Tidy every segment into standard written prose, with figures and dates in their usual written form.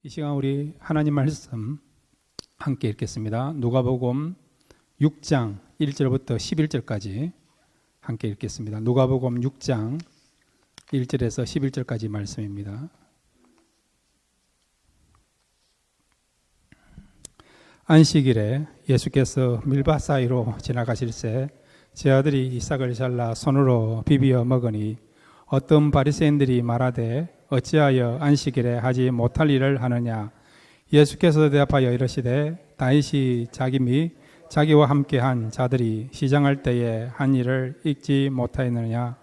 이 시간 우리 하나님 말씀 함께 읽겠습니다. 누가복음 6장 1절부터 11절까지 함께 읽겠습니다. 누가복음 6장 1절에서 11절까지 말씀입니다. 안식일에 예수께서 밀밭 사이로 지나가실새 제 아들이 이삭을 잘라 손으로 비비어 먹으니 어떤 바리새인들이 말하되 어찌하여 안식일에 하지 못할 일을 하느냐. 예수께서 대답하여 이르시되 다윗이 자기 및 자기와 함께한 자들이 시장할 때에 한 일을 잊지 못하였느냐.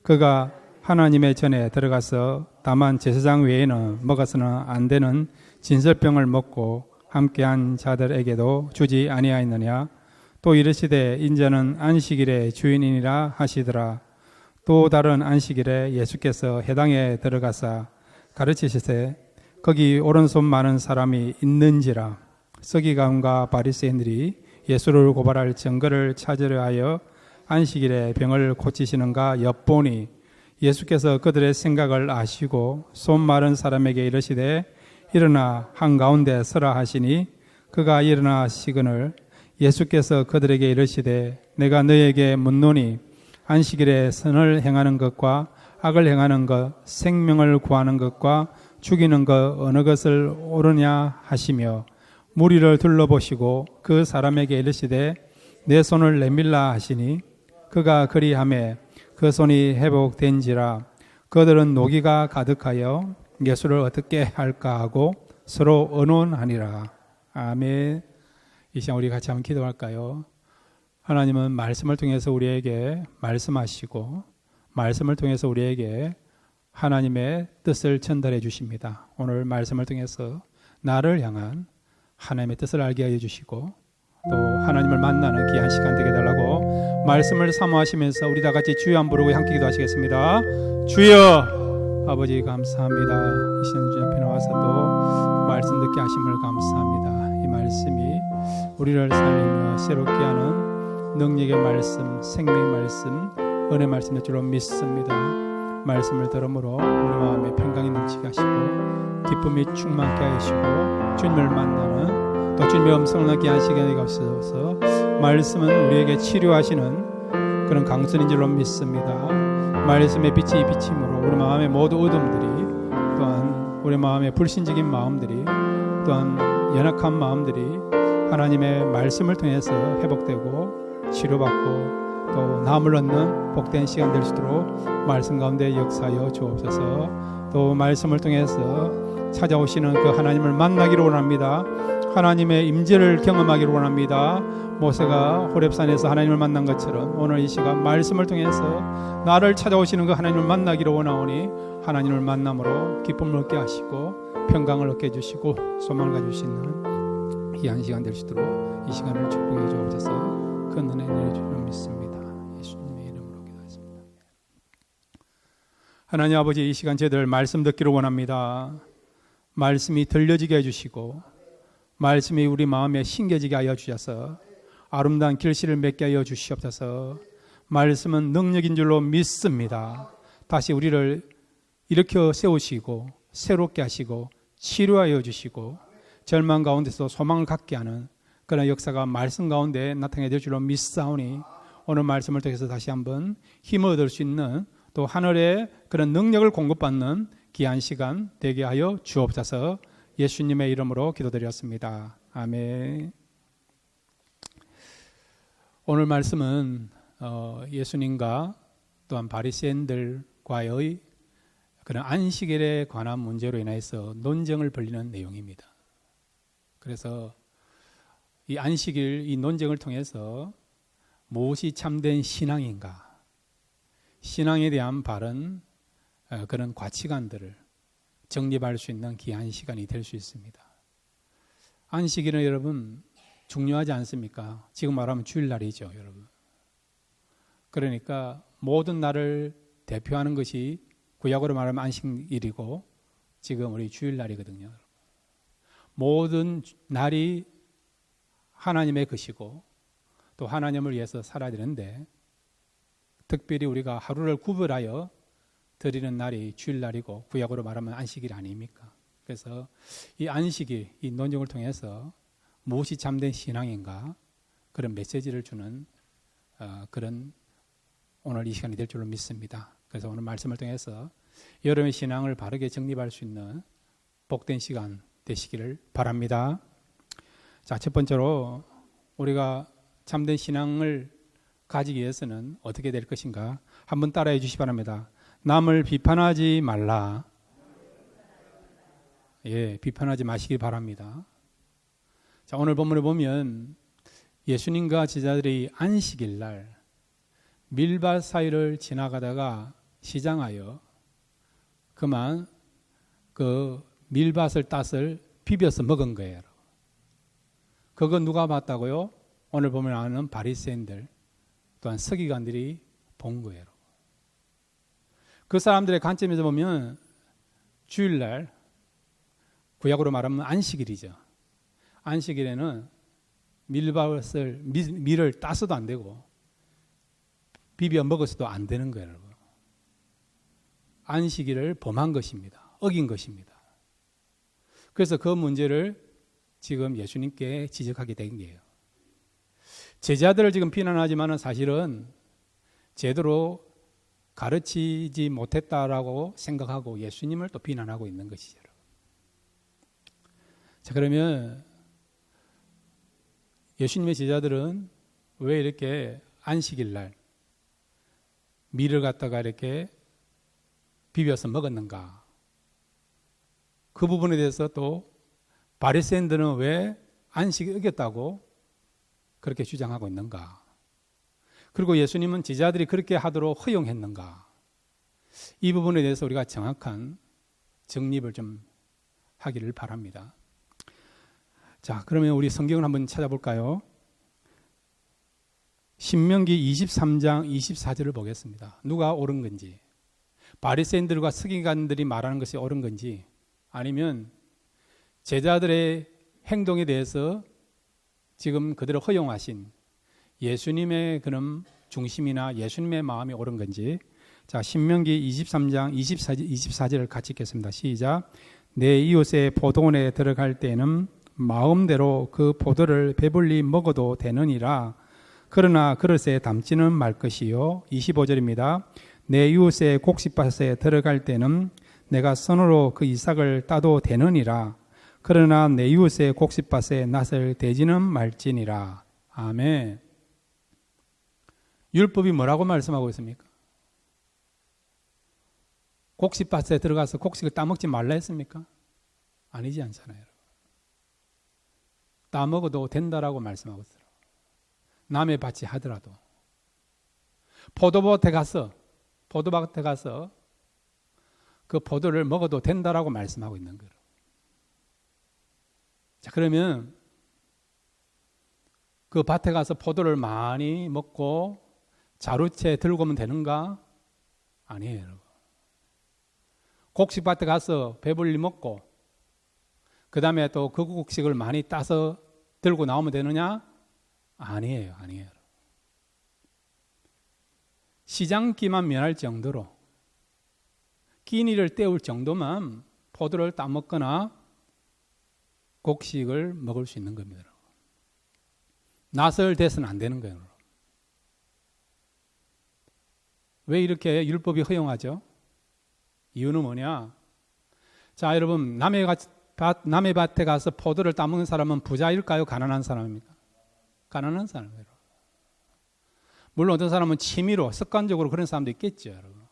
그가 하나님의 전에 들어가서 다만 제사장 외에는 먹어서는 안 되는 진설병을 먹고 함께한 자들에게도 주지 아니하였느냐. 또 이르시되 인자는 안식일의 주인이니라 하시더라. 또 다른 안식일에 예수께서 회당에 들어가사 가르치시되 거기 오른손 많은 사람이 있는지라. 서기관과 바리새인들이 예수를 고발할 증거를 찾으려 하여 안식일에 병을 고치시는가 엿보니 예수께서 그들의 생각을 아시고 손 마른 사람에게 이르시되 일어나 한가운데 서라 하시니 그가 일어나시거늘 예수께서 그들에게 이르시되 내가 너에게 묻노니 안식일에 선을 행하는 것과 악을 행하는 것, 생명을 구하는 것과 죽이는 것 어느 것을 옳으냐 하시며 무리를 둘러보시고 그 사람에게 이르시되 내 손을 내밀라 하시니 그가 그리하매 그 손이 회복된지라. 그들은 노기가 가득하여 예수를 어떻게 할까 하고 서로 의논하니라. 아멘. 이 시간 우리 같이 한번 기도할까요? 하나님은 말씀을 통해서 우리에게 말씀하시고 말씀을 통해서 우리에게 하나님의 뜻을 전달해 주십니다. 오늘 말씀을 통해서 나를 향한 하나님의 뜻을 알게 하여 주시고 또 하나님을 만나는 귀한 시간 되게 해달라고 말씀을 사모하시면서 우리 다 같이 주여 한번 부르고 함께 기도하시겠습니다. 주여! 아버지 감사합니다. 이 시간 주님 앞에 나와서 또 말씀 듣게 하심을 감사합니다. 이 말씀이 우리를 살리며 새롭게 하는 능력의 말씀, 생명의 말씀, 은혜 말씀의 줄로 믿습니다. 말씀을 들음으로 우리 마음에 평강이 넘치게 하시고 기쁨이 충만케 하시고 주님을 만나는 또 주님의 음성을 듣게 한 시간이 없어서 말씀은 우리에게 치료하시는 그런 강선인 줄로 믿습니다. 말씀의 빛이 비침으로 우리 마음의 모든 어둠들이 또한 우리 마음의 불신적인 마음들이 또한 연약한 마음들이 하나님의 말씀을 통해서 회복되고 치료받고 또 나음을 얻는 복된 시간 될 수 있도록 말씀 가운데 역사하여 주옵소서. 또 말씀을 통해서 찾아오시는 그 하나님을 만나기를 원합니다. 하나님의 임재를 경험하기를 원합니다. 모세가 호렙산에서 하나님을 만난 것처럼 오늘 이 시간 말씀을 통해서 나를 찾아오시는 그 하나님을 만나기를 원하오니 하나님을 만남으로 기쁨을 얻게 하시고 평강을 얻게 해주시고 소망을 가지시는 귀한 시간 될 수 있도록 이 시간을 축복해 주옵소서. 큰 은혜 내려주려 믿습니다. 예수님의 이름으로 기도했습니다. 하나님 아버지, 이 시간 저희들 말씀 듣기를 원합니다. 말씀이 들려지게 해주시고 말씀이 우리 마음에 심겨지게 하여 주셔서 아름다운 결실을 맺게 하여 주시옵소서. 말씀은 능력인 줄로 믿습니다. 다시 우리를 일으켜 세우시고 새롭게 하시고 치료하여 주시고 절망 가운데서 소망을 갖게 하는 그러나 역사가 말씀 가운데 나타나게 될 줄로 믿사오니 오늘 말씀을 통해서 다시 한번 힘을 얻을 수 있는 또 하늘의 그런 능력을 공급받는 귀한 시간 되게 하여 주옵소서. 예수님의 이름으로 기도드렸습니다. 아멘. 오늘 말씀은 예수님과 또한 바리새인들과의 그런 안식일에 관한 문제로 인해서 논쟁을 벌이는 내용입니다. 그래서 이 안식일, 이 논쟁을 통해서 무엇이 참된 신앙인가, 신앙에 대한 바른 그런 가치관들을 정립할 수 있는 귀한 시간이 될 수 있습니다. 안식일은 여러분 중요하지 않습니까? 지금 말하면 주일날이죠, 여러분. 그러니까 모든 날을 대표하는 것이 구약으로 말하면 안식일이고 지금 우리 주일날이거든요. 모든 날이 하나님의 것이고 또 하나님을 위해서 살아야 되는데 특별히 우리가 하루를 구별하여 드리는 날이 주일날이고 구약으로 말하면 안식일 아닙니까? 그래서 이 안식일, 이 논증을 통해서 무엇이 참된 신앙인가 그런 메시지를 주는 그런 오늘 이 시간이 될 줄로 믿습니다. 그래서 오늘 말씀을 통해서 여러분의 신앙을 바르게 정립할 수 있는 복된 시간 되시기를 바랍니다. 자, 첫 번째로 우리가 참된 신앙을 가지기 위해서는 어떻게 될 것인가 한번 따라해 주시기 바랍니다. 남을 비판하지 말라. 예, 비판하지 마시기 바랍니다. 자, 오늘 본문에 보면 예수님과 제자들이 안식일 날 밀밭 사이를 지나가다가 시장하여 그만 그 밀밭을 따서 비벼서 먹은 거예요. 그거 누가 봤다고요? 오늘 보면 아는 바리새인들 또한 서기관들이 본 거예요. 그 사람들의 관점에서 보면 주일날 구약으로 말하면 안식일이죠. 안식일에는 밀을 따서도 안 되고 비벼 먹어서도 안 되는 거예요. 여러분. 안식일을 범한 것입니다. 어긴 것입니다. 그래서 그 문제를 지금 예수님께 지적하게 된 거예요. 제자들을 지금 비난하지만 사실은 제대로 가르치지 못했다라고 생각하고 예수님을 또 비난하고 있는 것이죠. 자, 그러면 예수님의 제자들은 왜 이렇게 안식일 날 밀을 갖다가 이렇게 비벼서 먹었는가? 그 부분에 대해서 또 바리새인들은 왜 안식을 어겼다고 그렇게 주장하고 있는가? 그리고 예수님은 제자들이 그렇게 하도록 허용했는가? 이 부분에 대해서 우리가 정확한 정립을 좀 하기를 바랍니다. 자, 그러면 우리 성경을 한번 찾아볼까요? 신명기 23장 24절을 보겠습니다. 누가 옳은 건지, 바리새인들과 서기관들이 말하는 것이 옳은 건지, 아니면 제자들의 행동에 대해서 지금 그대로 허용하신 예수님의 그런 중심이나 예수님의 마음이 옳은 건지. 자, 신명기 23장 24절을 같이 읽겠습니다. 시작. 내 이웃의 포도원에 들어갈 때는 마음대로 그 포도를 배불리 먹어도 되느니라. 그러나 그릇에 담지는 말 것이요. 25절입니다. 내 이웃의 곡식밭에 들어갈 때는 내가 손으로 그 이삭을 따도 되느니라. 그러나 내 이웃의 곡식밭에 낫을 대지는 말지니라. 아멘. 율법이 뭐라고 말씀하고 있습니까? 곡식밭에 들어가서 곡식을 따먹지 말라 했습니까? 아니지 않잖아요. 따먹어도 된다라고 말씀하고 있어요. 남의 밭이 하더라도. 포도밭에 가서 그 포도를 먹어도 된다라고 말씀하고 있는 거예요. 자, 그러면 그 밭에 가서 포도를 많이 먹고 자루채 들고 오면 되는가? 아니에요, 여러분. 곡식밭에 가서 배불리 먹고 그 다음에 또 그 곡식을 많이 따서 들고 나오면 되느냐? 아니에요. 시장기만 면할 정도로 끼니를 때울 정도만 포도를 따먹거나 곡식을 먹을 수 있는 겁니다. 낫을 대서는 안 되는 거예요. 왜 이렇게 율법이 허용하죠? 이유는 뭐냐? 자, 여러분, 남의 밭에 가서 포도를 따먹는 사람은 부자일까요? 가난한 사람입니까? 가난한 사람이에요. 물론 어떤 사람은 취미로 습관적으로 그런 사람도 있겠죠, 여러분.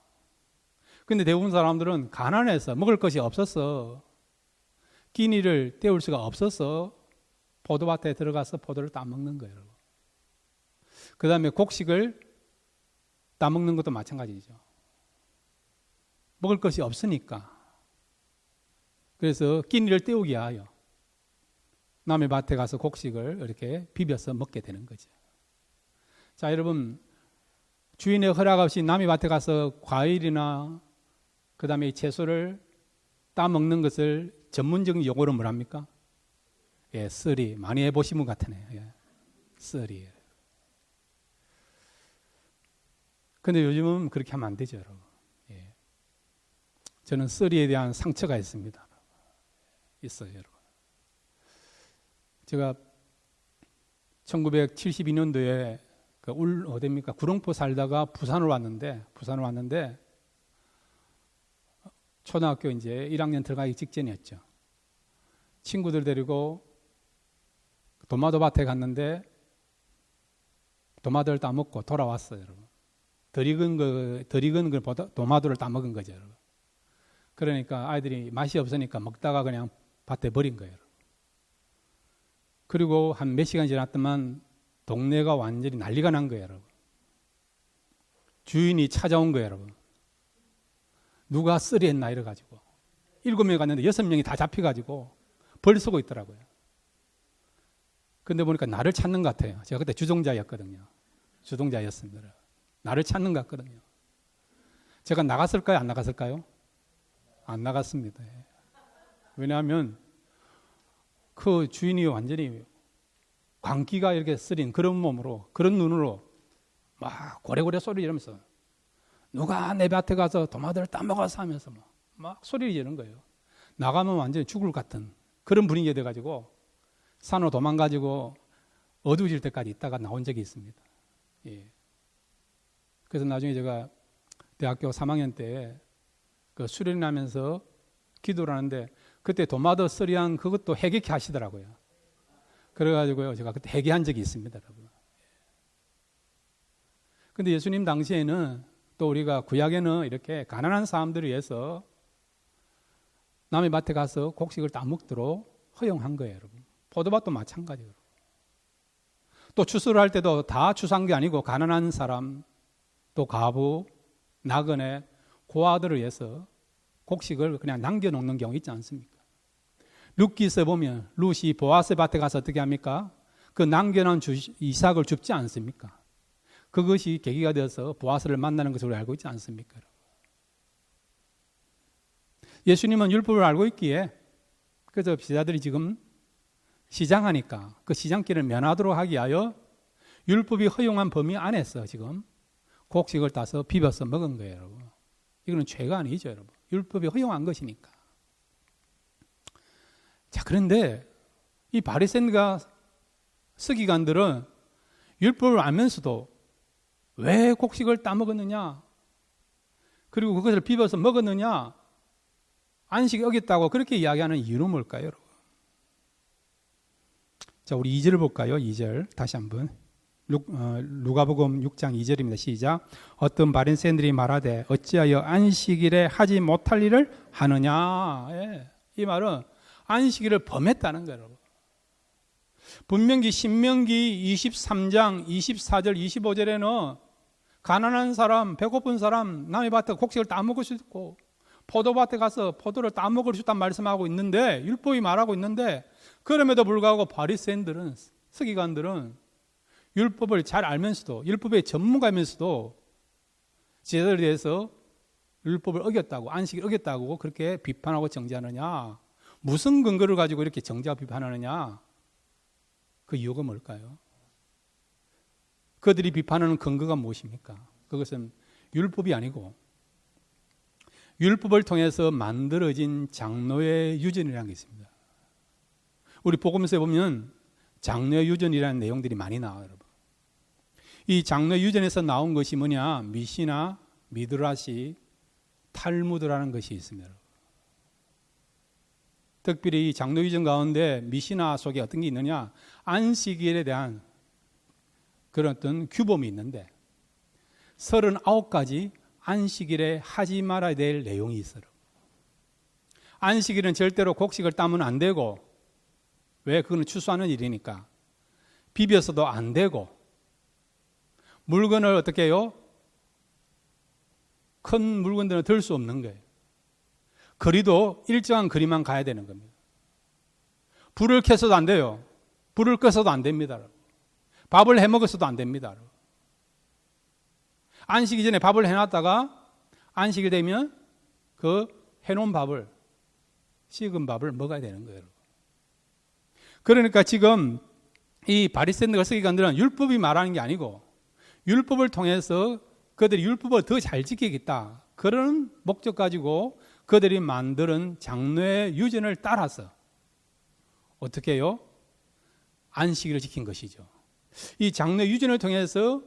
근데 대부분 사람들은 가난해서 먹을 것이 없어서 끼니를 때울 수가 없어서 포도밭에 들어가서 포도를 따먹는 거예요, 여러분. 그 다음에 곡식을 따먹는 것도 마찬가지죠. 먹을 것이 없으니까. 그래서 끼니를 때우기 위하여 남의 밭에 가서 곡식을 이렇게 비벼서 먹게 되는 거죠. 자, 여러분, 주인의 허락 없이 남의 밭에 가서 과일이나 그 다음에 채소를 따먹는 것을 전문적인 용어로 뭐랍니까? 예, 쓰리. 많이 해보신 분 같으네요. 예, 쓰리. 근데 요즘은 그렇게 하면 안 되죠, 여러분. 예. 저는 쓰리에 대한 상처가 있습니다. 있어요, 여러분. 제가 1972년도에 어디입니까? 구룡포 살다가 부산을 왔는데 초등학교 이제 1학년 들어가기 직전이었죠. 친구들 데리고 도마도 밭에 갔는데 도마도를 따먹고 돌아왔어요, 여러분. 덜 익은 것보다 도마도를 따먹은 거죠, 여러분. 그러니까 아이들이 맛이 없으니까 먹다가 그냥 밭에 버린 거예요, 여러분. 그리고 한 몇 시간 지났더만 동네가 완전히 난리가 난 거예요, 여러분. 주인이 찾아온 거예요, 여러분. 누가 쓰리했나 이래가지고 7명이 갔는데 6명이 다 잡혀가지고 벌 쓰고 있더라고요. 근데 보니까 나를 찾는 것 같아요. 제가 그때 주동자였습니다. 나를 찾는 것 같거든요. 제가 나갔을까요? 안 나갔을까요? 안 나갔습니다. 왜냐하면 그 주인이 완전히 광기가 이렇게 쓰린 그런 몸으로, 그런 눈으로 막 고래고래 소리 지르면서 누가 내 밭에 가서 도마도를 따먹어서 하면서 막 소리를 지르는 거예요. 나가면 완전히 죽을 것 같은 그런 분위기가 돼가지고 산으로 도망가지고 어두워질 때까지 있다가 나온 적이 있습니다. 예. 그래서 나중에 제가 대학교 3학년 때 그 수련하면서 기도를 하는데 그때 도마도 쓰리한 그것도 해결케 하시더라고요. 그래가지고요 제가 그때 해결한 적이 있습니다, 여러분. 근데 예수님 당시에는 또 우리가 구약에는 이렇게 가난한 사람들을 위해서 남의 밭에 가서 곡식을 따먹도록 허용한 거예요, 여러분. 포도밭도 마찬가지예요. 또 추수를 할 때도 다 추수한 게 아니고 가난한 사람, 또 과부, 나그네, 고아들을 위해서 곡식을 그냥 남겨놓는 경우 있지 않습니까? 룻기서 보면 룻이 보아스 밭에 가서 어떻게 합니까? 그 남겨놓은 이삭을 줍지 않습니까? 그것이 계기가 되어서 보아스를 만나는 것으로 알고 있지 않습니까? 예수님은 율법을 알고 있기에 그래서 제자들이 지금 시장하니까 그 시장길을 면하도록 하기 위하여 율법이 허용한 범위 안에서 지금 곡식을 따서 비벼서 먹은 거예요, 여러분. 이거는 죄가 아니죠, 여러분. 율법이 허용한 것이니까. 자, 그런데 이 바리새인과 서기관들은 율법을 알면서도 왜 곡식을 따먹었느냐? 그리고 그것을 비벼서 먹었느냐? 안식이 어겼다고 그렇게 이야기하는 이유는 뭘까요, 여러분? 자, 우리 2절을 볼까요? 2절 다시 한번. 누가복음 6장 2절입니다. 시작. 어떤 바리새인들이 말하되 어찌하여 안식일에 하지 못할 일을 하느냐? 예. 이 말은 안식일을 범했다는 거예요, 여러분. 분명히 신명기 23장 24절 25절에는 가난한 사람, 배고픈 사람 남의 밭에 곡식을 따먹을 수 있고 포도밭에 가서 포도를 따먹을 수 있다는 말씀하고 있는데 율법이 말하고 있는데 그럼에도 불구하고 바리새인들은 서기관들은 율법을 잘 알면서도 율법의 전문가이면서도 제자들에 대해서 율법을 어겼다고 안식을 어겼다고 그렇게 비판하고 정죄하느냐? 무슨 근거를 가지고 이렇게 정죄하고 비판하느냐? 그 이유가 뭘까요? 그들이 비판하는 근거가 무엇입니까? 그것은 율법이 아니고 율법을 통해서 만들어진 장로의 유전이라는 게 있습니다. 우리 복음서에 보면 장로의 유전이라는 내용들이 많이 나와요, 여러분. 이 장로의 유전에서 나온 것이 뭐냐? 미시나, 미드라시, 탈무드라는 것이 있습니다. 특별히 이 장로 유전 가운데 미시나 속에 어떤 게 있느냐? 안식일에 대한 그런 어떤 규범이 있는데 39가지 안식일에 하지 말아야 될 내용이 있어요. 안식일은 절대로 곡식을 따면 안 되고 왜? 그거는 추수하는 일이니까. 비벼서도 안 되고 물건을 어떻게 해요? 큰 물건들은 들 수 없는 거예요. 거리도 일정한 거리만 가야 되는 겁니다. 불을 켜서도 안 돼요. 불을 꺼서도 안 됩니다. 밥을 해 먹어서도 안 됩니다. 안식이 전에 밥을 해놨다가 안식이 되면 그 해놓은 밥을 식은 밥을 먹어야 되는 거예요. 그러니까 지금 이 바리새인들과 서기관들은 율법이 말하는 게 아니고 율법을 통해서 그들이 율법을 더 잘 지키겠다 그런 목적 가지고 그들이 만드는 장로의 유전을 따라서 어떻게 해요? 안식일을 지킨 것이죠. 이 장래 유전을 통해서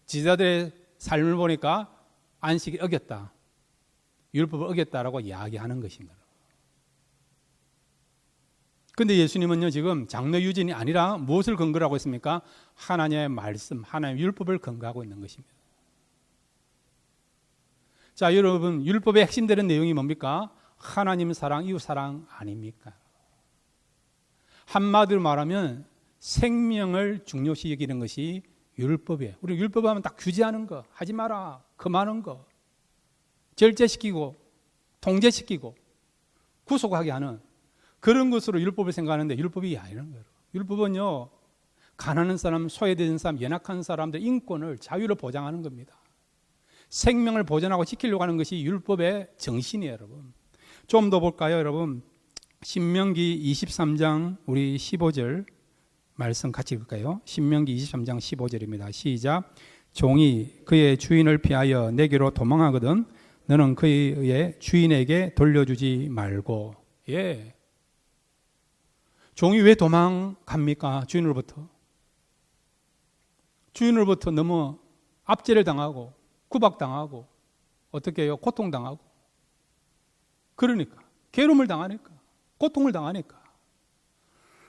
지자들의 삶을 보니까 안식일 어겼다, 율법을 어겼다라고 이야기하는 것입니다. 그런데 예수님은요, 지금 장래 유전이 아니라 무엇을 근거로 하고 있습니까? 하나님의 말씀, 하나님의 율법을 근거하고 있는 것입니다. 자, 여러분, 율법의 핵심되는 내용이 뭡니까? 하나님 사랑, 이웃 사랑 아닙니까? 한마디로 말하면 생명을 중요시 여기는 것이 율법이에요. 우리 율법하면 딱 규제하는 거, 하지 마라, 금하는 거, 절제시키고 통제시키고 구속하게 하는 그런 것으로 율법을 생각하는데 율법이 아니라는 거예요. 율법은요, 가난한 사람, 소외된 사람, 연약한 사람들 인권을, 자유를 보장하는 겁니다. 생명을 보존하고 지키려고 하는 것이 율법의 정신이에요, 여러분. 좀 더 볼까요, 여러분? 신명기 23장 우리 15절 말씀 같이 읽을까요? 신명기 23장 15절입니다. 시작. 종이 그의 주인을 피하여 내게로 도망하거든 너는 그의 주인에게 돌려주지 말고. 예. 종이 왜 도망갑니까? 주인으로부터. 주인으로부터 너무 압제를 당하고 구박당하고 어떻게 해요? 고통당하고. 그러니까 괴로움을 당하니까, 고통을 당하니까.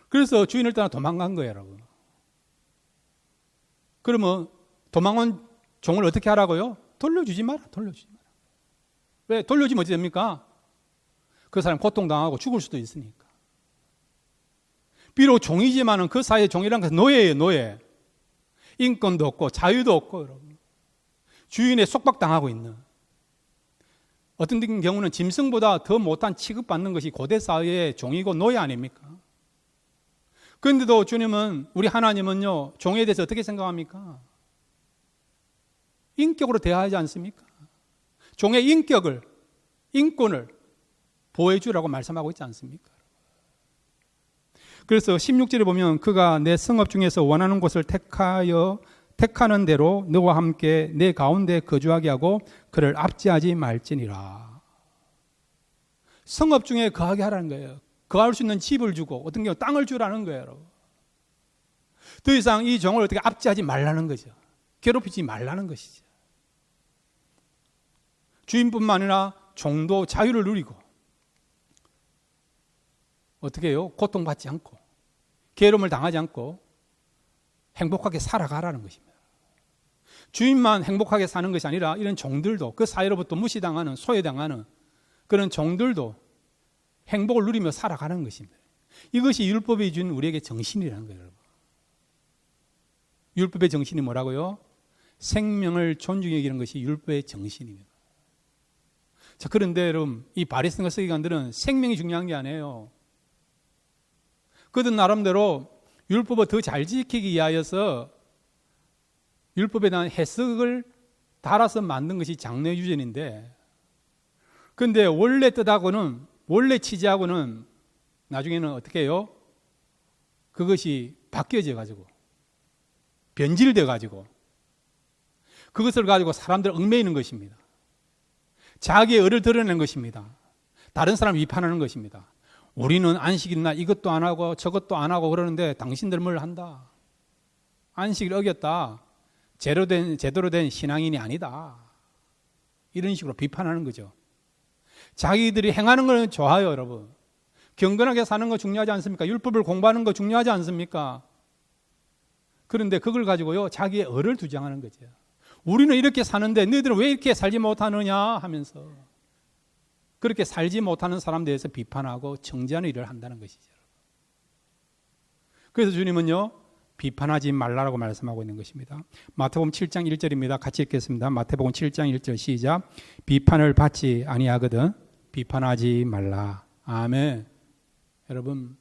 그래서 주인을 따라 도망간 거예요, 여러분. 그러면 도망온 종을 어떻게 하라고요? 돌려주지 마라, 돌려주지 마라. 왜? 돌려주면 어찌 됩니까? 그 사람 고통당하고 죽을 수도 있으니까. 비록 종이지만은 그 사이에 종이란 것은 노예예요, 노예. 인권도 없고 자유도 없고, 여러분. 주인에 속박당하고 있는. 어떤 경우는 짐승보다 더 못한 취급받는 것이 고대 사회의 종이고 노예 아닙니까? 그런데도 주님은, 우리 하나님은요, 종에 대해서 어떻게 생각합니까? 인격으로 대하지 않습니까? 종의 인격을, 인권을 보호해 주라고 말씀하고 있지 않습니까? 그래서 16절에 보면 그가 내 성읍 중에서 원하는 곳을 택하는 대로 너와 함께 내 가운데 거주하게 하고 그를 압제하지 말지니라. 성읍 중에 거하게 하라는 거예요. 거할 수 있는 집을 주고 어떤 경우 땅을 주라는 거예요, 여러분. 더 이상 이 종을 어떻게 압제하지 말라는 거죠. 괴롭히지 말라는 것이죠. 주인뿐만 아니라 종도 자유를 누리고 어떻게 해요? 고통받지 않고 괴로움을 당하지 않고 행복하게 살아가라는 것입니다. 주인만 행복하게 사는 것이 아니라 이런 종들도, 그 사이로부터 무시당하는, 소외당하는 그런 종들도 행복을 누리며 살아가는 것입니다. 이것이 율법이 준 우리에게 정신이라는 거예요, 여러분. 율법의 정신이 뭐라고요? 생명을 존중해 여기는 것이 율법의 정신입니다. 자, 그런데 여러분, 이 바리새인과 서기관들은 생명이 중요한 게 아니에요. 그들 나름대로 율법을 더 잘 지키기 위하여서 율법에 대한 해석을 달아서 만든 것이 장래 유전인데, 그런데 원래 뜻하고는, 원래 취지하고는 나중에는 어떻게 해요? 그것이 바뀌어져 가지고 변질돼 가지고 그것을 가지고 사람들을 얽매이는 것입니다. 자기의 의를 드러내는 것입니다. 다른 사람을 비판하는 것입니다. 우리는 안식일날 이것도 안 하고 저것도 안 하고 그러는데 당신들 뭘 한다. 안식일 어겼다. 제대로 된 신앙인이 아니다. 이런 식으로 비판하는 거죠. 자기들이 행하는 건 좋아요, 여러분. 경건하게 사는 거 중요하지 않습니까? 율법을 공부하는 거 중요하지 않습니까? 그런데 그걸 가지고요, 자기의 의를 주장하는 거죠. 우리는 이렇게 사는데 너희들은 왜 이렇게 살지 못하느냐 하면서 그렇게 살지 못하는 사람들에 대해서 비판하고 정죄하는 일을 한다는 것이죠. 그래서 주님은요, 비판하지 말라라고 말씀하고 있는 것입니다. 마태복음 7장 1절입니다. 같이 읽겠습니다. 마태복음 7장 1절 시작. 비판을 받지 아니하거든 비판하지 말라. 아멘. 여러분,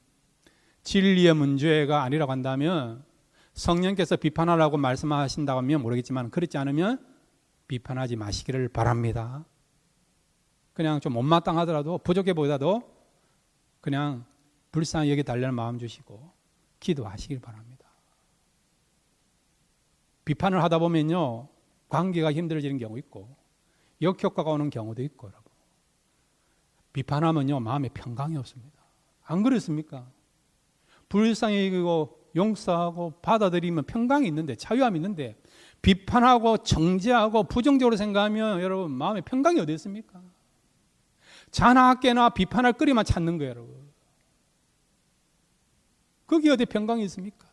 진리의 문제가 아니라고 한다면, 성령께서 비판하라고 말씀하신다고 하면 모르겠지만 그렇지 않으면 비판하지 마시기를 바랍니다. 그냥 좀 못마땅하더라도, 부족해 보이다도 그냥 불쌍히 여기 달라는 마음 주시고 기도하시길 바랍니다. 비판을 하다 보면요, 관계가 힘들어지는 경우 있고 역효과가 오는 경우도 있고, 여러분. 비판하면요, 마음에 평강이 없습니다. 안 그렇습니까? 불쌍히 여기고 용서하고 받아들이면 평강이 있는데, 자유함이 있는데, 비판하고 정죄하고 부정적으로 생각하면 여러분 마음에 평강이 어디 있습니까? 자나깨나 비판할 거리만 찾는 거예요, 여러분. 거기 어디 평강이 있습니까?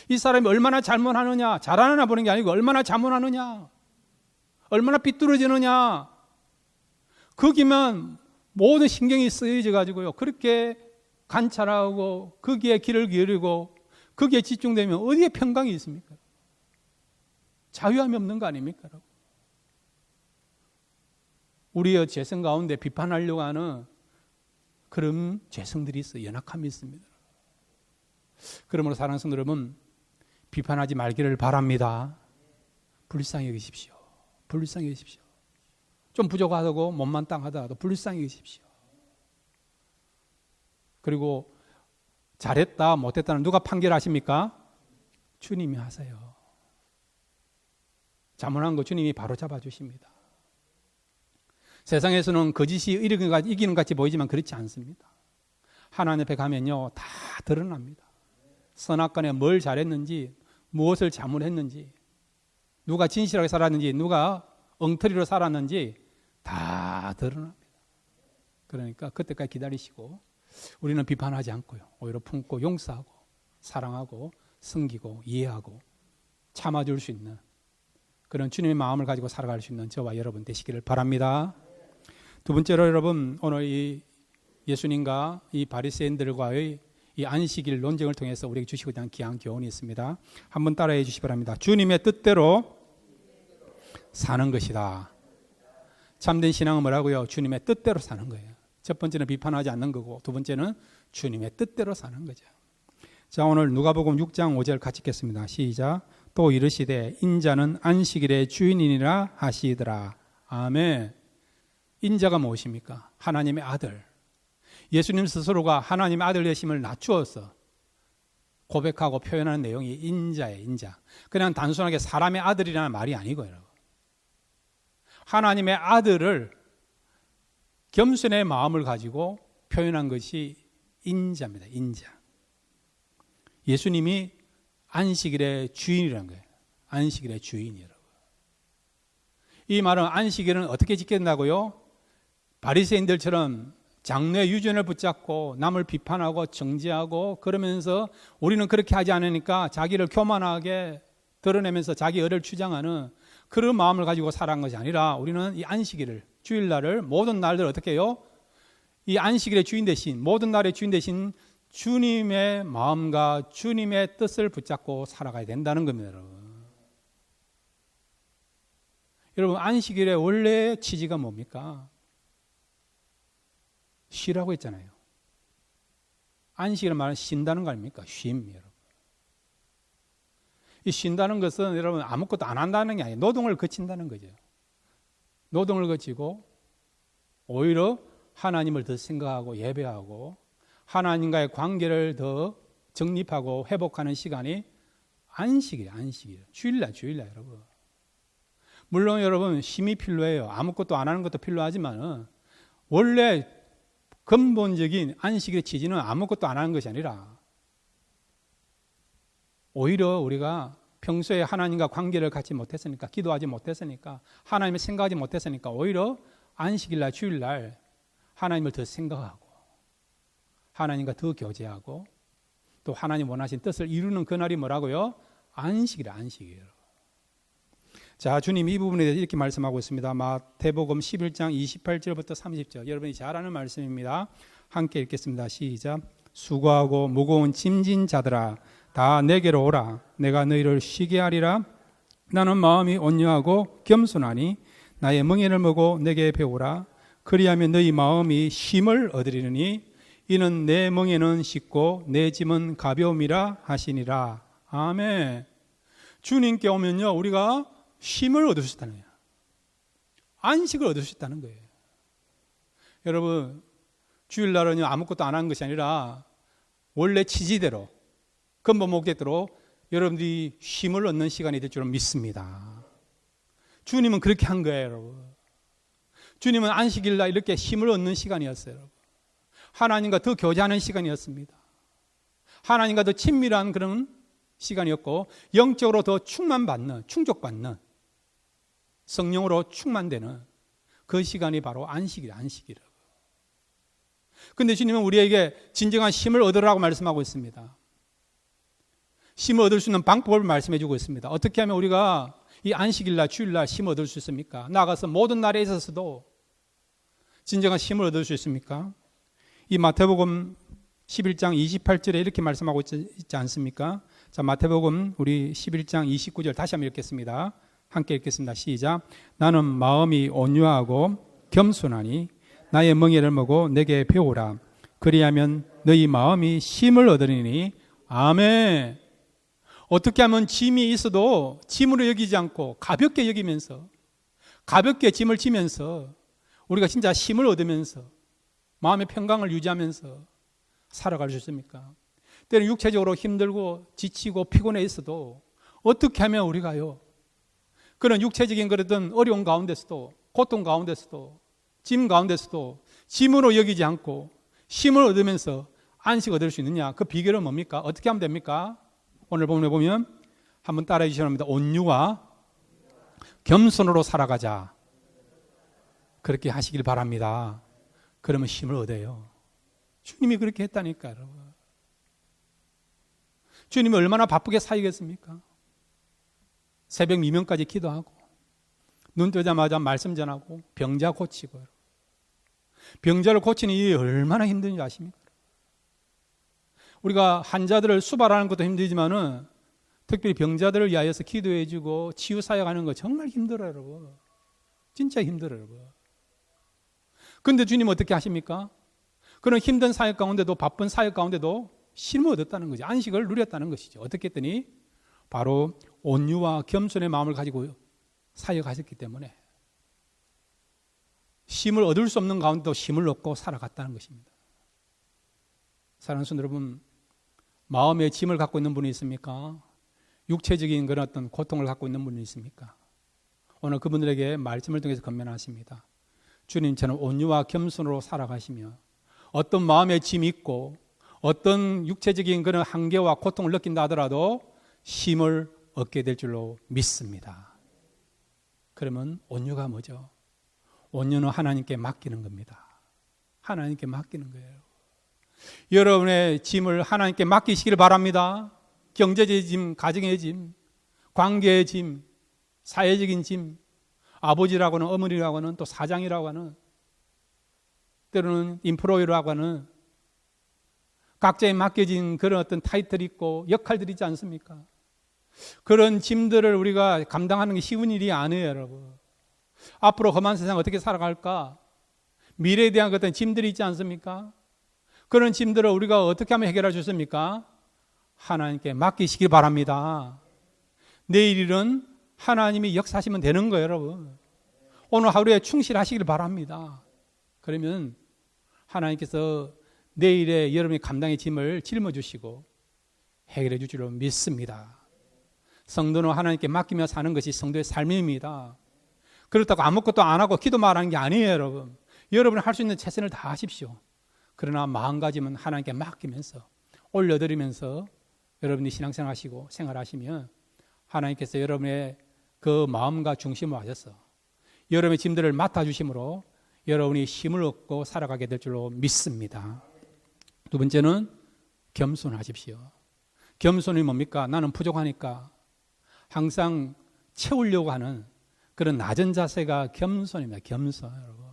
이 사람이 얼마나 잘못하느냐, 잘하느냐 보는 게 아니고 얼마나 잘못하느냐, 얼마나 삐뚤어지느냐, 거기만 모든 신경이 쓰여져 가지고요, 그렇게 관찰하고 거기에 귀를 기울이고 거기에 집중되면 어디에 평강이 있습니까? 자유함이 없는 거 아닙니까? 우리의 죄성 가운데 비판하려고 하는 그런 죄성들이 있어요. 연약함이 있습니다. 그러므로 사랑하는 성도 여러분, 비판하지 말기를 바랍니다. 불쌍히 여기십시오. 불쌍히 여기십시오. 좀 부족하다고 못만땅하더라도 불쌍히 여기십시오. 그리고 잘했다 못했다는 누가 판결하십니까? 주님이 하세요. 잘못한 거 주님이 바로 잡아주십니다. 세상에서는 거짓이 이기는 같이 보이지만 그렇지 않습니다. 하나님 앞에 가면요, 다 드러납니다. 선악간에 뭘 잘했는지, 무엇을 잘못했는지, 누가 진실하게 살았는지, 누가 엉터리로 살았는지 다 드러납니다. 그러니까 그때까지 기다리시고 우리는 비판하지 않고요, 오히려 품고 용서하고 사랑하고 섬기고 이해하고 참아줄 수 있는 그런 주님의 마음을 가지고 살아갈 수 있는 저와 여러분 되시기를 바랍니다. 두 번째로 여러분, 오늘 이 예수님과 이 바리새인들과의 이 안식일 논쟁을 통해서 우리에게 주시고자 하는 귀한 교훈이 있습니다. 한번 따라해 주시기 바랍니다. 주님의 뜻대로 사는 것이다. 참된 신앙은 뭐라고요? 주님의 뜻대로 사는 거예요. 첫 번째는 비판하지 않는 거고, 두 번째는 주님의 뜻대로 사는 거죠. 자, 오늘 누가복음 6장 5절 같이 읽겠습니다. 시작. 또 이르시되 인자는 안식일의 주인이니라 하시더라. 아멘. 인자가 무엇입니까? 하나님의 아들. 예수님 스스로가 하나님의 아들 되심을 낮추어서 고백하고 표현하는 내용이 인자예요. 인자. 그냥 단순하게 사람의 아들이라는 말이 아니고요. 하나님의 아들을 겸손의 마음을 가지고 표현한 것이 인자입니다. 인자. 예수님이 안식일의 주인이라는 거예요. 안식일의 주인이라고. 이 말은 안식일은 어떻게 지킨다고요? 바리새인들처럼 장래 유전을 붙잡고 남을 비판하고 정죄하고 그러면서 우리는 그렇게 하지 않으니까 자기를 교만하게 드러내면서 자기 의를 주장하는 그런 마음을 가지고 살아간 것이 아니라, 우리는 이 안식일을, 주일날을, 모든 날들 어떻게 해요? 이 안식일의 주인 대신, 모든 날의 주인 대신 주님의 마음과 주님의 뜻을 붙잡고 살아가야 된다는 겁니다. 여러분, 안식일의 원래 취지가 뭡니까? 쉬라고 했잖아요. 안식이라는 말은 쉰다는 거 아닙니까? 쉼, 여러분. 이 쉰다는 것은 여러분 아무것도 안 한다는 게 아니에요. 노동을 거친다는 거죠. 노동을 거치고 오히려 하나님을 더 생각하고 예배하고 하나님과의 관계를 더 정립하고 회복하는 시간이 안식이에요. 안식이에요. 주일날 여러분. 물론 여러분 쉼이 필요해요. 아무것도 안 하는 것도 필요하지만 원래 근본적인 안식일의 취지는 아무것도 안 하는 것이 아니라, 오히려 우리가 평소에 하나님과 관계를 갖지 못했으니까, 기도하지 못했으니까, 하나님을 생각하지 못했으니까 오히려 안식일날, 주일날 하나님을 더 생각하고 하나님과 더 교제하고 또 하나님 원하신 뜻을 이루는 그날이 뭐라고요? 안식이라, 안식이에요. 자, 주님 이 부분에 대해서 이렇게 말씀하고 있습니다. 마태복음 11장 28절부터 30절. 여러분이 잘 아는 말씀입니다. 함께 읽겠습니다. 시작. 수고하고 무거운 짐진 자들아, 다 내게로 오라. 내가 너희를 쉬게 하리라. 나는 마음이 온유하고 겸손하니 나의 멍에를 메고 내게 배우라. 그리하면 너희 마음이 쉼을 얻으리니 이는 내 멍에는 쉽고 내 짐은 가벼움이라 하시니라. 아멘. 주님께 오면요, 우리가 쉼을 얻을 수 있다는 거예요. 안식을 얻을 수 있다는 거예요. 여러분, 주일날은요, 아무것도 안 하는 것이 아니라 원래 취지대로, 근본 목적대로 여러분들이 쉼을 얻는 시간이 될 줄은 믿습니다. 주님은 그렇게 한 거예요, 여러분. 주님은 안식일날 이렇게 쉼을 얻는 시간이었어요, 여러분. 하나님과 더 교제하는 시간이었습니다. 하나님과 더 친밀한 그런 시간이었고 영적으로 더 충만받는, 충족받는, 성령으로 충만되는 그 시간이 바로 안식이라고. 그런데 주님은 우리에게 진정한 쉼을 얻으라고 말씀하고 있습니다. 쉼을 얻을 수 있는 방법을 말씀해 주고 있습니다. 어떻게 하면 우리가 이 안식일날, 주일날 쉼을 얻을 수 있습니까? 나아가서 모든 날에 있어서도 진정한 쉼을 얻을 수 있습니까? 이 마태복음 11장 28절에 이렇게 말씀하고 있지 않습니까? 자, 마태복음 우리 11장 29절 다시 한번 읽겠습니다. 함께 읽겠습니다. 시작. 나는 마음이 온유하고 겸손하니 나의 멍에를 먹고 내게 배우라. 그리하면 너희 마음이 쉼을 얻으리니. 아멘. 어떻게 하면 짐이 있어도 짐으로 여기지 않고 가볍게 여기면서, 가볍게 짐을 지면서 우리가 진짜 쉼을 얻으면서 마음의 평강을 유지하면서 살아갈 수 있습니까? 때는 육체적으로 힘들고 지치고 피곤해 있어도 어떻게 하면 우리가요, 그런 육체적인 그런 어려운 가운데서도, 고통 가운데서도, 짐 가운데서도 짐으로 여기지 않고 쉼을 얻으면서 안식 얻을 수 있느냐? 그 비결은 뭡니까? 어떻게 하면 됩니까? 오늘 본문에 보면 한번 따라해 주시기 바랍니다. 온유와 겸손으로 살아가자. 그렇게 하시길 바랍니다. 그러면 쉼을 얻어요. 주님이 그렇게 했다니까요. 주님이 얼마나 바쁘게 사역했습니까? 새벽 미명까지 기도하고 눈 뜨자마자 말씀 전하고 병자 고치고, 병자를 고치는 일이 얼마나 힘든지 아십니까? 우리가 환자들을 수발하는 것도 힘들지만은 특별히 병자들을 위하여서 기도해 주고 치유 사역하는 거 정말 힘들어요, 여러분. 진짜 힘들어요, 여러분. 그런데 주님 어떻게 하십니까? 그런 힘든 사역 가운데도, 바쁜 사역 가운데도 쉼을 얻었다는 거죠. 안식을 누렸다는 것이죠. 어떻게 했더니 바로 온유와 겸손의 마음을 가지고 사역하셨기 때문에 쉼을 얻을 수 없는 가운데도 쉼을 얻고 살아갔다는 것입니다. 사랑하는 성도 여러분, 마음의 짐을 갖고 있는 분이 있습니까? 육체적인 그런 어떤 고통을 갖고 있는 분이 있습니까? 오늘 그분들에게 말씀을 통해서 건면하십니다. 주님처럼 온유와 겸손으로 살아가시며 어떤 마음의 짐이 있고 어떤 육체적인 그런 한계와 고통을 느낀다 하더라도 쉼을 얻게 될 줄로 믿습니다. 그러면 온유가 뭐죠? 온유는 하나님께 맡기는 겁니다. 하나님께 맡기는 거예요. 여러분의 짐을 하나님께 맡기시기를 바랍니다. 경제적인 짐, 가정의 짐, 관계의 짐, 사회적인 짐, 아버지라고는, 어머니라고는, 또 사장이라고 하는, 때로는 인프로이라고 하는 각자에 맡겨진 그런 어떤 타이틀이 있고 역할들이 있지 않습니까? 그런 짐들을 우리가 감당하는 게 쉬운 일이 아니에요, 여러분. 앞으로 험한 세상 어떻게 살아갈까? 미래에 대한 어떤 짐들이 있지 않습니까? 그런 짐들을 우리가 어떻게 하면 해결할 수 있습니까? 하나님께 맡기시길 바랍니다. 내일 일은 하나님이 역사하시면 되는 거예요, 여러분. 오늘 하루에 충실하시길 바랍니다. 그러면 하나님께서 내일의 여러분의 감당의 짐을 짊어주시고 해결해 줄 줄로 믿습니다. 성도는 하나님께 맡기며 사는 것이 성도의 삶입니다. 그렇다고 아무것도 안 하고 기도만 하는 게 아니에요, 여러분. 여러분이 할 수 있는 최선을 다하십시오. 그러나 마음가짐은 하나님께 맡기면서 올려드리면서 여러분이 신앙생활 하시고 생활하시면 하나님께서 여러분의 그 마음과 중심을 하셔서 여러분의 짐들을 맡아주심으로 여러분이 힘을 얻고 살아가게 될 줄로 믿습니다. 두 번째는 겸손하십시오. 겸손이 뭡니까? 나는 부족하니까 항상 채우려고 하는 그런 낮은 자세가 겸손입니다. 겸손, 여러분.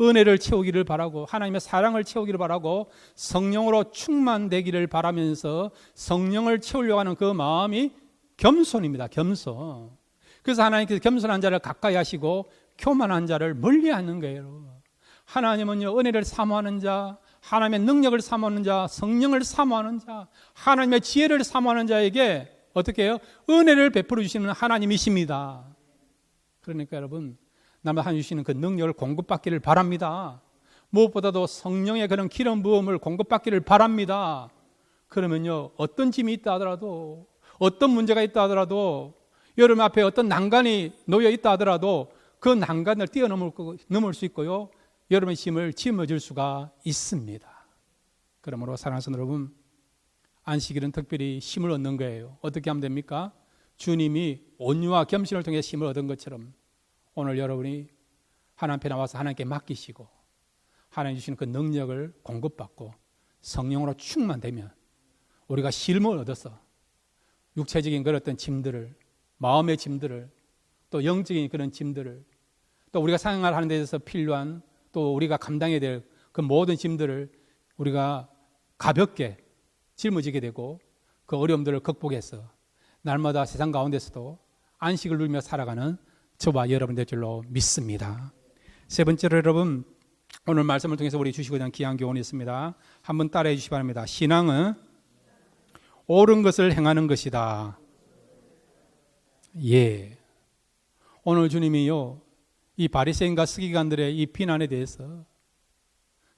은혜를 채우기를 바라고 하나님의 사랑을 채우기를 바라고 성령으로 충만되기를 바라면서 성령을 채우려고 하는 그 마음이 겸손입니다. 겸손. 그래서 하나님께서 겸손한 자를 가까이 하시고 교만한 자를 멀리 하는 거예요. 하나님은요, 은혜를 사모하는 자, 하나님의 능력을 사모하는 자, 성령을 사모하는 자, 하나님의 지혜를 사모하는 자에게 어떻게 해요? 은혜를 베풀어 주시는 하나님이십니다. 그러니까 여러분, 남한테 주시는 그 능력을 공급받기를 바랍니다. 무엇보다도 성령의 그런 기름 부음을 공급받기를 바랍니다. 그러면요, 어떤 짐이 있다 하더라도, 어떤 문제가 있다 하더라도, 여러분 앞에 어떤 난간이 놓여 있다 하더라도 그 난간을 뛰어넘을 수 있고요, 여러분의 짐을 짊어질 수가 있습니다. 그러므로 사랑하는 여러분, 안식일은 특별히 힘을 얻는 거예요. 어떻게 하면 됩니까? 주님이 온유와 겸손을 통해 힘을 얻은 것처럼 오늘 여러분이 하나님 앞에 나와서 하나님께 맡기시고 하나님 주시는 그 능력을 공급받고 성령으로 충만되면 우리가 쉼을 얻어서 육체적인 그런 어떤 짐들을, 마음의 짐들을, 또 영적인 그런 짐들을, 또 우리가 생활하는 데 있어서 필요한 또 우리가 감당해야 될 그 모든 짐들을 우리가 가볍게 짊어지게 되고 그 어려움들을 극복해서 날마다 세상 가운데서도 안식을 누리며 살아가는 저와 여러분 될 줄로 믿습니다. 세 번째로 여러분, 오늘 말씀을 통해서 우리 주시고자 하는 귀한 교훈이 있습니다. 한번 따라해 주시기 바랍니다. 신앙은 옳은 것을 행하는 것이다. 예. 오늘 주님이요, 이 바리새인과 서기관들의 이 비난에 대해서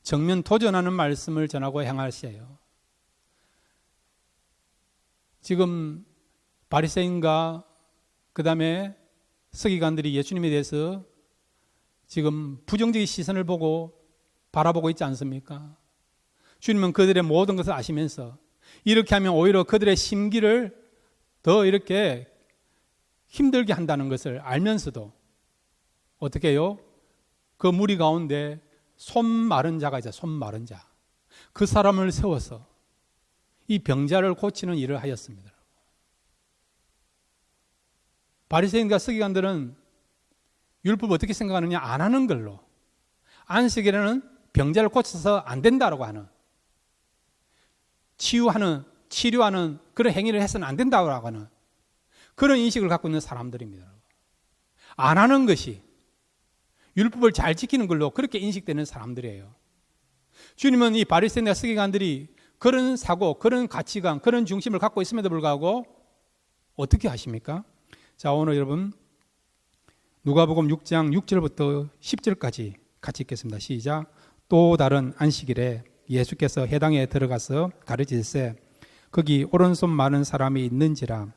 정면 도전하는 말씀을 전하고 행하셔요. 지금 바리새인과 그 다음에 서기관들이 예수님에 대해서 지금 부정적인 시선을 보고 바라보고 있지 않습니까? 주님은 그들의 모든 것을 아시면서 이렇게 하면 오히려 그들의 심기를 더 이렇게 힘들게 한다는 것을 알면서도 어떻게 해요? 그 무리 가운데 손 마른 자가 있어요. 손 마른 자. 그 사람을 세워서 이 병자를 고치는 일을 하였습니다. 바리새인과 서기관들은 율법을 어떻게 생각하느냐? 안 하는 걸로. 안식일에는 병자를 고쳐서 안 된다라고 하는, 치료하는 그런 행위를 해서는 안 된다고 하는 그런 인식을 갖고 있는 사람들입니다. 안 하는 것이 율법을 잘 지키는 걸로 그렇게 인식되는 사람들이에요. 주님은 이 바리새인과 서기관들이 그런 사고, 그런 가치관, 그런 중심을 갖고 있음에도 불구하고 어떻게 하십니까? 자, 오늘 여러분 누가복음 6장 6절부터 10절까지 같이 읽겠습니다. 시작. 또 다른 안식일에 예수께서 회당에 들어가서 가르치시되 거기 오른손 많은 사람이 있는지라.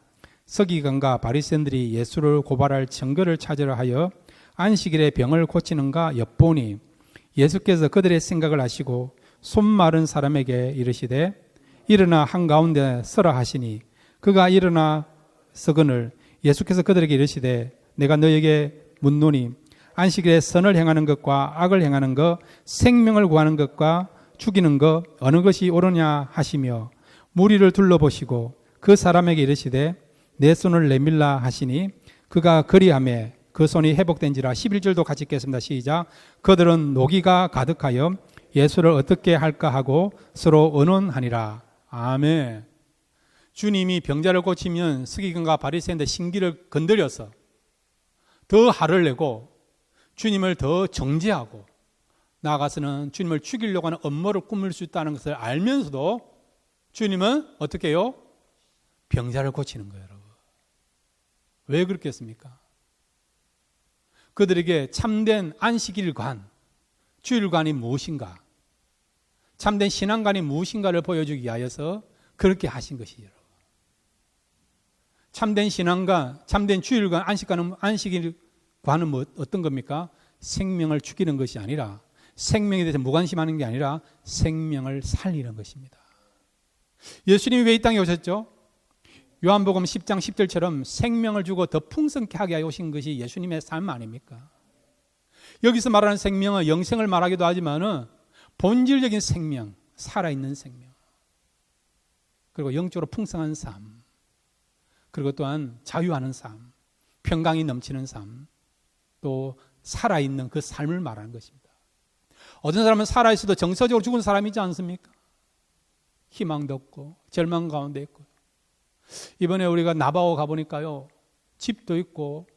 서기관과 바리새인들이 예수를 고발할 증거를 찾으려 하여 안식일에 병을 고치는가 엿보니 예수께서 그들의 생각을 아시고 손 마른 사람에게 이르시되 일어나 한가운데 서라 하시니 그가 일어나 서거늘 예수께서 그들에게 이르시되 내가 너에게 묻노니 안식일에 선을 행하는 것과 악을 행하는 것, 생명을 구하는 것과 죽이는 것 어느 것이 옳으냐 하시며 무리를 둘러보시고 그 사람에게 이르시되 내 손을 내밀라 하시니 그가 그리하매 그 손이 회복된지라. 11절도 같이 읽겠습니다. 시작. 그들은 노기가 가득하여 예수를 어떻게 할까 하고 서로 의논하니라. 아멘. 주님이 병자를 고치면 서기관과 바리새인의 신기를 건드려서 더 화를 내고 주님을 더 정죄하고 나아가서는 주님을 죽이려고 하는 음모를 꾸밀 수 있다는 것을 알면서도 주님은 어떻게 해요? 병자를 고치는 거예요, 여러분. 왜 그렇겠습니까? 그들에게 참된 안식일관, 주일관이 무엇인가, 참된 신앙관이 무엇인가를 보여주기 위하여서 그렇게 하신 것이죠. 참된 신앙관, 참된 주일관, 안식일관은 어떤 겁니까? 생명을 죽이는 것이 아니라, 생명에 대해서 무관심하는 게 아니라 생명을 살리는 것입니다. 예수님이 왜 이 땅에 오셨죠? 요한복음 10장 10절처럼 생명을 주고 더 풍성케 하게 하여 오신 것이 예수님의 삶 아닙니까? 여기서 말하는 생명은 영생을 말하기도 하지만은 본질적인 생명, 살아있는 생명, 그리고 영적으로 풍성한 삶, 그리고 또한 자유하는 삶, 평강이 넘치는 삶, 또 살아있는 그 삶을 말하는 것입니다. 어떤 사람은 살아있어도 정서적으로 죽은 사람이지 않습니까? 희망도 없고 절망 가운데 있고. 이번에 우리가 나바오 가보니까요, 집도 있고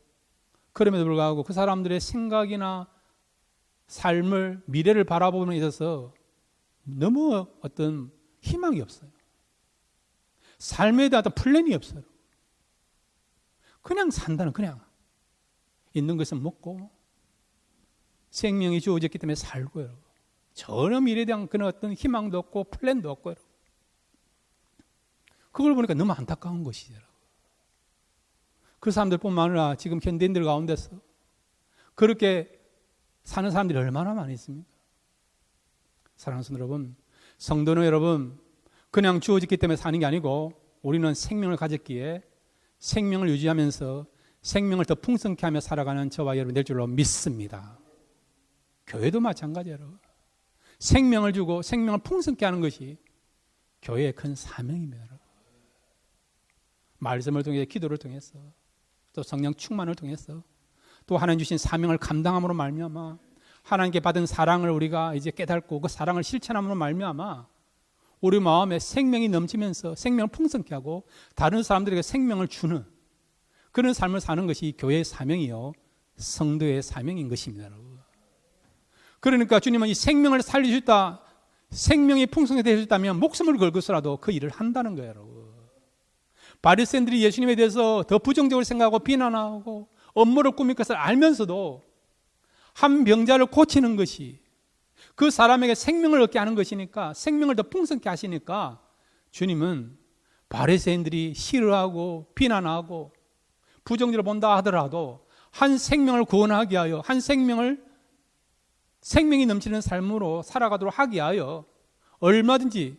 그럼에도 불구하고 그 사람들의 생각이나 삶을, 미래를 바라보는 데 있어서 너무 어떤 희망이 없어요. 삶에 대한 어떤 플랜이 없어요. 그냥 산다는, 그냥 있는 것은 먹고 생명이 주어졌기 때문에 살고요. 전혀 미래에 대한 그런 어떤 희망도 없고 플랜도 없고요. 그걸 보니까 너무 안타까운 것이죠. 그 사람들뿐만 아니라 지금 현대인들 가운데서 그렇게 사는 사람들이 얼마나 많이 있습니까? 사랑하는 여러분, 성도는 여러분, 그냥 주어졌기 때문에 사는 게 아니고 우리는 생명을 가졌기에 생명을 유지하면서 생명을 더 풍성케 하며 살아가는 저와 여러분 될 줄로 믿습니다. 교회도 마찬가지예요. 생명을 주고 생명을 풍성케 하는 것이 교회의 큰 사명입니다. 말씀을 통해 기도를 통해서 또 성령 충만을 통해서 또 하나님 주신 사명을 감당함으로 말미암아 하나님께 받은 사랑을 우리가 이제 깨닫고 그 사랑을 실천함으로 말미암아 우리 마음에 생명이 넘치면서 생명을 풍성케 하고 다른 사람들에게 생명을 주는 그런 삶을 사는 것이 교회의 사명이요 성도의 사명인 것입니다. 그러니까 주님은 이 생명을 살리셨다, 생명이 풍성하게 되셨다면 목숨을 걸고서라도 그 일을 한다는 거예요. 여러분. 바리새인들이 예수님에 대해서 더 부정적으로 생각하고 비난하고 업무를 꾸밀 것을 알면서도 한 병자를 고치는 것이 그 사람에게 생명을 얻게 하는 것이니까 생명을 더 풍성케 하시니까 주님은 바리새인들이 싫어하고 비난하고 부정적으로 본다 하더라도 한 생명을 구원하게 하여 한 생명이 넘치는 삶으로 살아가도록 하게 하여 얼마든지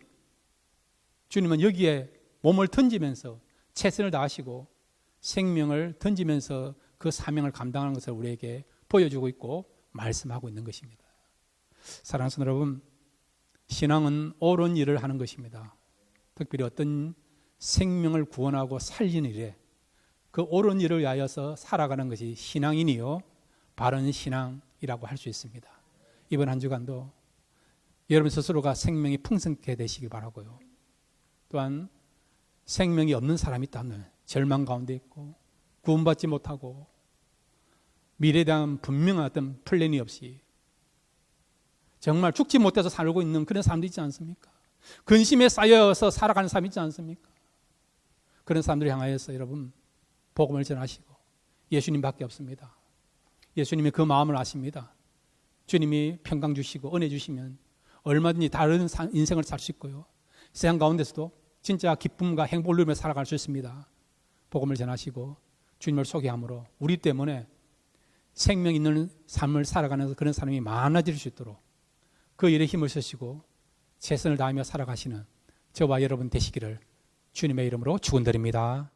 주님은 여기에 몸을 던지면서 최선을 다하시고 생명을 던지면서 그 사명을 감당하는 것을 우리에게 보여주고 있고 말씀하고 있는 것입니다. 사랑하는 성도 여러분, 신앙은 옳은 일을 하는 것입니다. 특별히 어떤 생명을 구원하고 살리는 일에 그 옳은 일을 위하여서 살아가는 것이 신앙이니요 바른 신앙이라고 할 수 있습니다. 이번 한 주간도 여러분 스스로가 생명이 풍성케 되시기 바라고요. 또한 생명이 없는 사람이 있다면 절망 가운데 있고 구원받지 못하고 미래에 대한 분명한 어떤 플랜이 없이 정말 죽지 못해서 살고 있는 그런 사람도 있지 않습니까? 근심에 쌓여서 살아가는 사람이 있지 않습니까? 그런 사람들을 향하여서 여러분 복음을 전하시고 예수님밖에 없습니다. 예수님이 그 마음을 아십니다. 주님이 평강 주시고 은혜 주시면 얼마든지 다른 인생을 살 수 있고요. 세상 가운데서도 진짜 기쁨과 행복을 누리며 살아갈 수 있습니다. 복음을 전하시고 주님을 소개함으로 우리 때문에 생명 있는 삶을 살아가는 그런 사람이 많아질 수 있도록 그 일에 힘을 쓰시고 최선을 다하며 살아가시는 저와 여러분 되시기를 주님의 이름으로 축원드립니다.